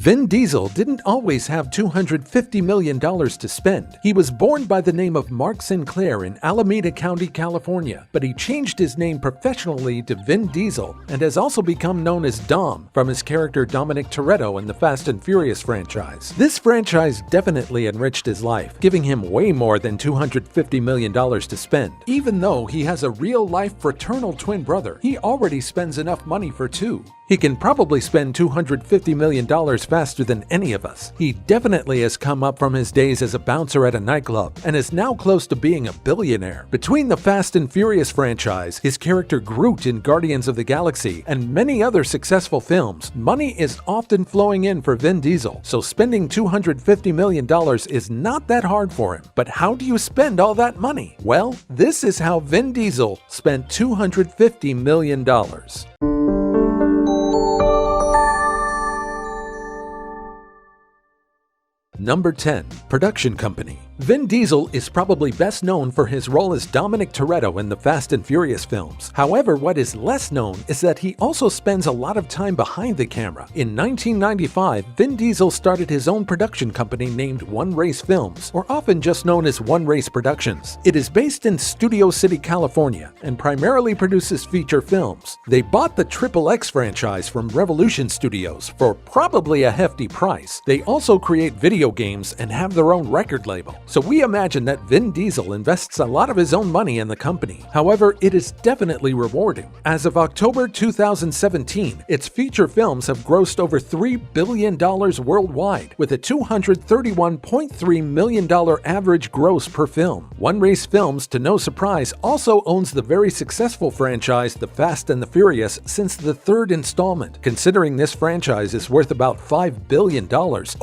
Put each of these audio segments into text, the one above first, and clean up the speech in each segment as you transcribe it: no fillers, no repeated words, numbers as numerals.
Vin Diesel didn't always have $250 million to spend. He was born by the name of Mark Sinclair in Alameda County, California, but he changed his name professionally to Vin Diesel and has also become known as Dom from his character Dominic Toretto in the Fast and Furious franchise. This franchise definitely enriched his life, giving him way more than $250 million to spend. Even though he has a real-life fraternal twin brother, he already spends enough money for two. He can probably spend $250 million faster than any of us. He definitely has come up from his days as a bouncer at a nightclub and is now close to being a billionaire. Between the Fast and Furious franchise, his character Groot in Guardians of the Galaxy, and many other successful films, money is often flowing in for Vin Diesel, so spending $250 million is not that hard for him. But how do you spend all that money? Well, this is how Vin Diesel spent $250 million. Number 10. Production Company. Vin Diesel is probably best known for his role as Dominic Toretto in the Fast and Furious films. However, what is less known is that he also spends a lot of time behind the camera. In 1995, Vin Diesel started his own production company named One Race Films, or often just known as One Race Productions. It is based in Studio City, California, and primarily produces feature films. They bought the XXX franchise from Revolution Studios for probably a hefty price. They also create video games and have their own record label. So we imagine that Vin Diesel invests a lot of his own money in the company. However, it is definitely rewarding. As of October 2017, its feature films have grossed over $3 billion worldwide, with a $231.3 million average gross per film. One Race Films, to no surprise, also owns the very successful franchise The Fast and the Furious since the third installment. Considering this franchise is worth about $5 billion,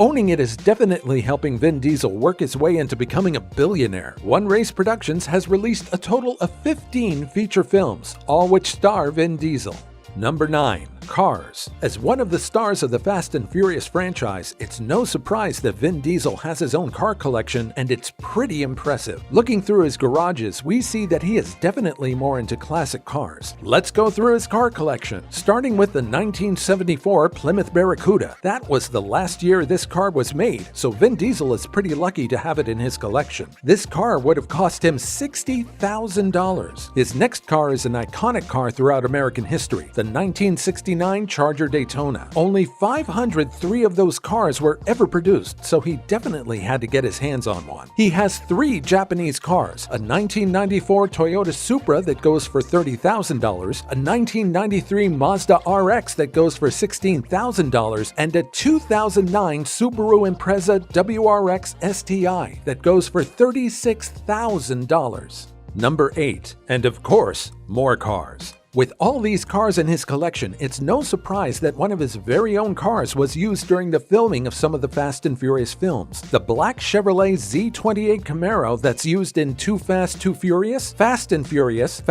owning it is definitely helping Vin Diesel work his way into becoming a billionaire. One Race Productions has released a total of 15 feature films, all which star Vin Diesel. Number 9. Cars. As one of the stars of the Fast and Furious franchise, it's no surprise that Vin Diesel has his own car collection, and it's pretty impressive. Looking through his garages, we see that he is definitely more into classic cars. Let's go through his car collection, starting with the 1974 Plymouth Barracuda. That was the last year this car was made, so Vin Diesel is pretty lucky to have it in his collection. This car would have cost him $60,000. His next car is an iconic car throughout American history, the 1969 Charger Daytona. Only 503 of those cars were ever produced, so he definitely had to get his hands on one. He has 3 Japanese cars, a 1994 Toyota Supra that goes for $30,000, a 1993 Mazda RX that goes for $16,000, and a 2009 Subaru Impreza WRX STI that goes for $36,000. Number 8. And of course, more cars. With all these cars in his collection, it's no surprise that one of his very own cars was used during the filming of some of the Fast and Furious films. The black Chevrolet Z28 Camaro that's used in Too Fast, Too Furious, Fast and Furious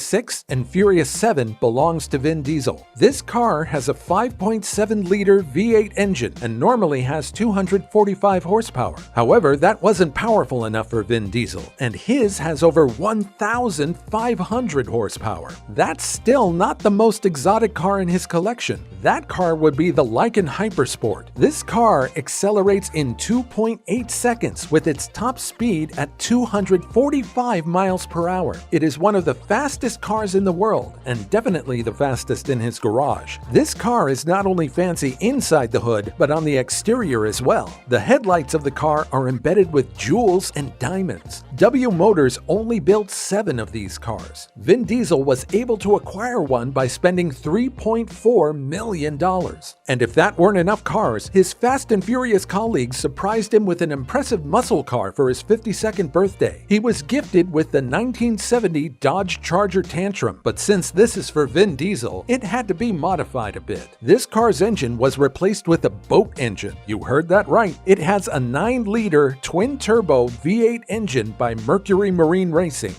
6, and Furious 7 belongs to Vin Diesel. This car has a 5.7-liter V8 engine and normally has 245 horsepower. However, that wasn't powerful enough for Vin Diesel, and his has over 1,500 horsepower. That's still not the most exotic car in his collection. That car would be the Lykan Hypersport. This car accelerates in 2.8 seconds with its top speed at 245 miles per hour. It is one of the fastest cars in the world, and definitely the fastest in his garage. This car is not only fancy inside the hood, but on the exterior as well. The headlights of the car are embedded with jewels and diamonds. W Motors only built 7 of these cars. Vin Diesel was able to acquire one by spending $3.4 million. And if that weren't enough cars, his Fast and Furious colleagues surprised him with an impressive muscle car for his 52nd birthday. He was gifted with the 1970 Dodge Charger Tantrum, but since this is for Vin Diesel, it had to be modified a bit. This car's engine was replaced with a boat engine. You heard that right. It has a 9-liter twin-turbo V8 engine by Mercury Marine Racing.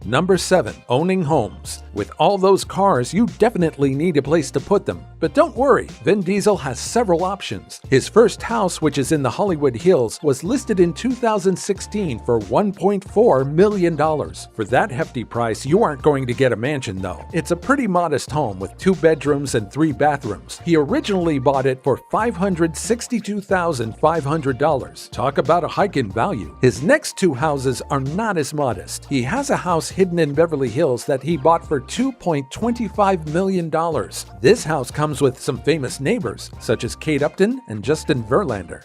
Number 7. Owning homes. With all those cars, you definitely need a place to put them. But don't worry, Vin Diesel has several options. His first house, which is in the Hollywood Hills, was listed in 2016 for $1.4 million. For that hefty price, you aren't going to get a mansion though. It's a pretty modest home with 2 bedrooms and 3 bathrooms. He originally bought it for $562,500. Talk about a hike in value. His next 2 houses are not as modest. He has a house hidden in Beverly Hills that he bought for $2.25 million. This house comes with some famous neighbors, such as Kate Upton and Justin Verlander.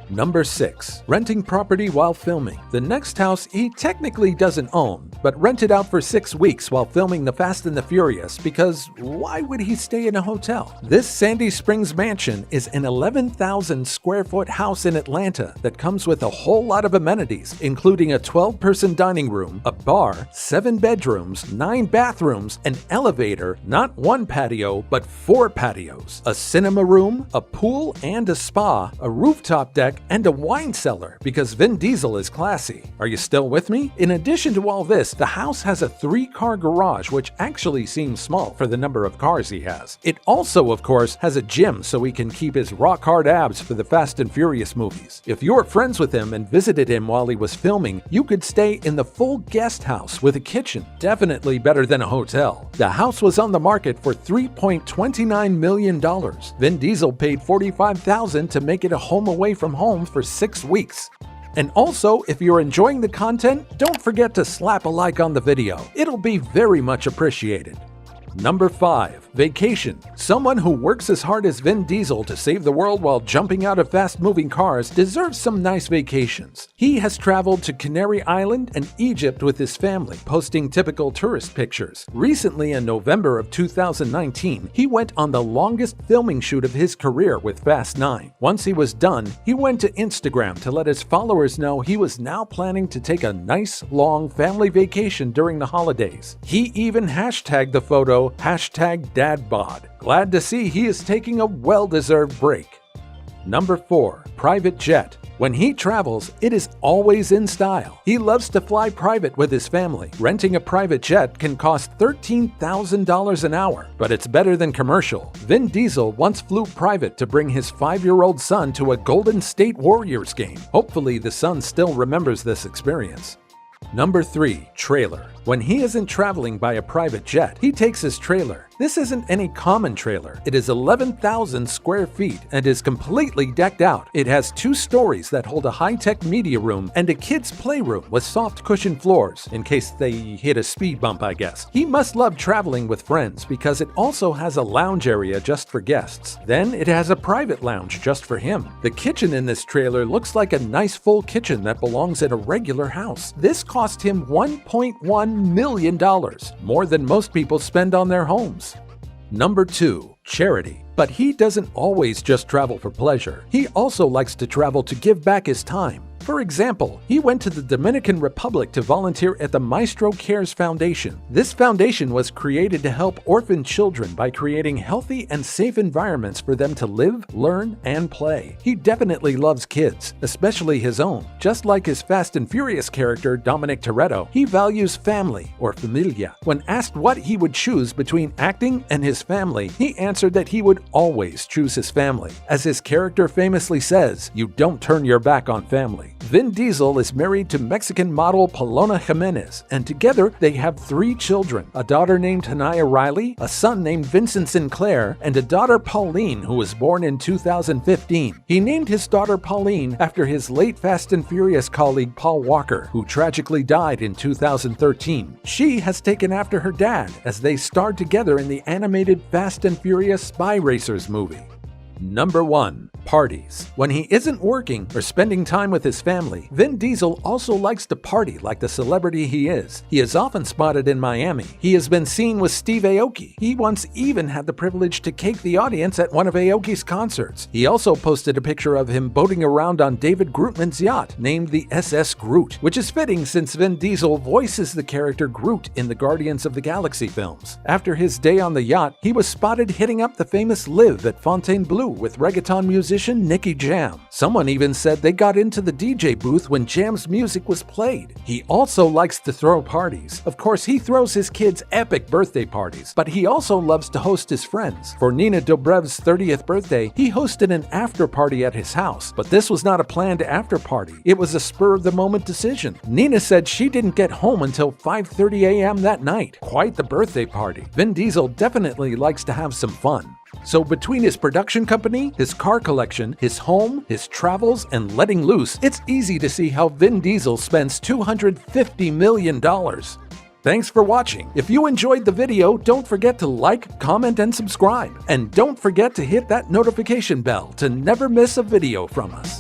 Number 6. Renting property while filming. The next house he technically doesn't own, but rented out for 6 weeks while filming The Fast and the Furious because why would he stay in a hotel? This Sandy Springs mansion is an 11,000 square foot house in Atlanta that comes with a whole lot of amenities, including a 12-person dining room, a bar, 7 bedrooms, 9 bathrooms, an elevator, not 1 patio, but 4 patios, a cinema room, a pool and a spa, a rooftop deck, and a wine cellar because Vin Diesel is classy. Are you still with me? In addition to all this, the house has a 3-car garage, which actually seems small for the number of cars he has. It also, of course, has a gym so he can keep his rock-hard abs for the Fast and Furious movies. If you're friends with him and visited him while he was filming, you could stay in the full guest house with a kitchen. Definitely better than a hotel. The house was on the market for $3.29 million. Vin Diesel paid $45,000 to make it a home away from home for 6 weeks. And also, if you're enjoying the content, don't forget to slap a like on the video. It'll be very much appreciated. Number 5. Vacation. Someone who works as hard as Vin Diesel to save the world while jumping out of fast-moving cars deserves some nice vacations. He has traveled to Canary Island and Egypt with his family, posting typical tourist pictures. Recently, in November of 2019, he went on the longest filming shoot of his career with Fast 9. Once he was done, he went to Instagram to let his followers know he was now planning to take a nice, long family vacation during the holidays. He even hashtagged the photo #DadBod. Glad to see he is taking a well-deserved break. Number 4. Private jet. When he travels, it is always in style. He loves to fly private with his family. Renting a private jet can cost $13,000 an hour, but it's better than commercial. Vin Diesel once flew private to bring his 5-year-old son to a Golden State Warriors game. Hopefully, the son still remembers this experience. Number 3. Trailer. When he isn't traveling by a private jet, he takes his trailer. This isn't any common trailer. It is 11,000 square feet and is completely decked out. It has 2 stories that hold a high-tech media room and a kid's playroom with soft cushion floors, in case they hit a speed bump, I guess. He must love traveling with friends because it also has a lounge area just for guests. Then it has a private lounge just for him. The kitchen in this trailer looks like a nice full kitchen that belongs in a regular house. This cost him $1.1 million, more than most people spend on their homes. Number 2. Charity. But he doesn't always just travel for pleasure. He also likes to travel to give back his time. For example, he went to the Dominican Republic to volunteer at the Maestro Cares Foundation. This foundation was created to help orphan children by creating healthy and safe environments for them to live, learn, and play. He definitely loves kids, especially his own. Just like his Fast and Furious character, Dominic Toretto, he values family, or familia. When asked what he would choose between acting and his family, he answered that he would always choose his family. As his character famously says, "You don't turn your back on family." Vin Diesel is married to Mexican model Paloma Jimenez, and together they have 3 children, a daughter named Tanaya Riley, a son named Vincent Sinclair, and a daughter Pauline who was born in 2015. He named his daughter Pauline after his late Fast and Furious colleague Paul Walker, who tragically died in 2013. She has taken after her dad as they starred together in the animated Fast and Furious Spy Racers movie. Number 1. Parties. When he isn't working or spending time with his family, Vin Diesel also likes to party like the celebrity he is. He is often spotted in Miami. He has been seen with Steve Aoki. He once even had the privilege to cake the audience at one of Aoki's concerts. He also posted a picture of him boating around on David Grootman's yacht, named the SS Groot, which is fitting since Vin Diesel voices the character Groot in the Guardians of the Galaxy films. After his day on the yacht, he was spotted hitting up the famous Live at Fontainebleau with reggaeton musician Nicky Jam. Someone even said they got into the DJ booth when Jam's music was played. He also likes to throw parties. Of course, he throws his kids epic birthday parties, but he also loves to host his friends. For Nina Dobrev's 30th birthday, he hosted an after party at his house, but this was not a planned after party. It was a spur-of-the-moment decision. Nina said she didn't get home until 5:30 a.m. that night. Quite the birthday party. Vin Diesel definitely likes to have some fun. So between his production company, his car collection, his home, his travels, and letting loose, it's easy to see how Vin Diesel spends $250 million. Thanks for watching. If you enjoyed the video, don't forget to like, comment, and subscribe. And don't forget to hit that notification bell to never miss a video from us.